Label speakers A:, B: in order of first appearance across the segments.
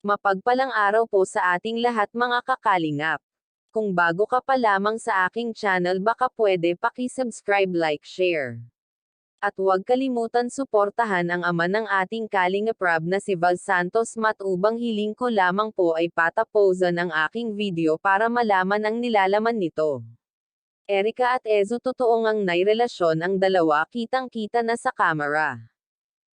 A: Mapagpalang araw po sa ating lahat mga kakalingap. Kung bago ka pa lamang sa aking channel baka pwede paki-subscribe, like, share. At huwag kalimutan suportahan ang ama ng ating Kalingap Rob na si Val Santos matubang hiling ko lamang po ay pataposan ang aking video para malaman ang nilalaman nito. Erica at Ezo totoo ngang nairelasyon ang dalawa kitang-kita na sa kamera.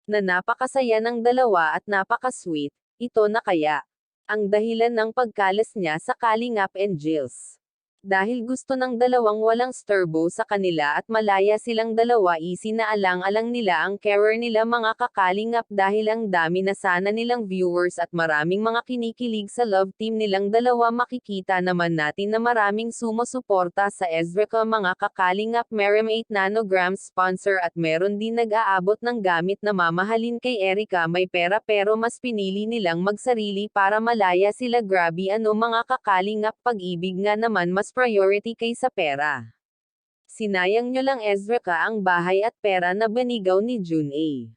A: Na napakasaya ng dalawa at napaka-sweet. Ito na kaya ang dahilan ng pagkalas niya sa Kalingap Angels. Dahil gusto ng dalawang walang sturbo sa kanila at malaya silang dalawa, isinaalang-alang nila ang career nila mga kakalingap dahil ang dami na sana nilang viewers at maraming mga kinikilig sa love team nilang dalawa. Makikita naman natin na maraming sumusuporta sa Ezreca mga kakalingap. Meron 8 nanograms sponsor at meron din nag-aabot ng gamit na mamahalin kay Erica. May pera pero mas pinili nilang magsarili para malaya sila. Grabe ano mga kakalingap, pag-ibig nga naman mas priority kaysa pera. Sinayang nyo lang Ezreca ang bahay at pera na banigaw ni June A.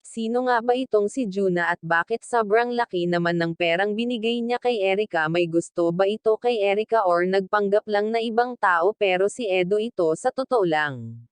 A: Sino nga ba itong si Juna at bakit sobrang laki naman ng perang binigay niya kay Erica? May gusto ba ito kay Erica or nagpanggap lang na ibang tao? Pero si Edo ito sa totoo lang.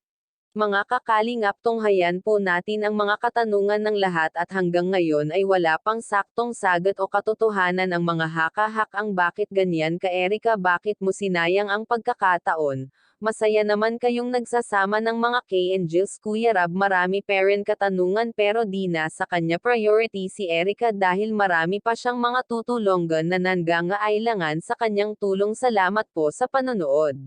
A: Mga kakalingap, tunghayan po natin ang mga katanungan ng lahat at hanggang ngayon ay wala pang saktong sagot o katotohanan ang mga haka-hak ang bakit ganyan ka Erica, bakit mo sinayang ang pagkakataon. Masaya naman kayong nagsasama ng mga K-Angels Kuya Rab. Marami pa rin katanungan pero di na sa kanya priority si Erica dahil marami pa siyang mga tutulonggan na nangangailangan sa kanyang tulong. Salamat po sa panonood.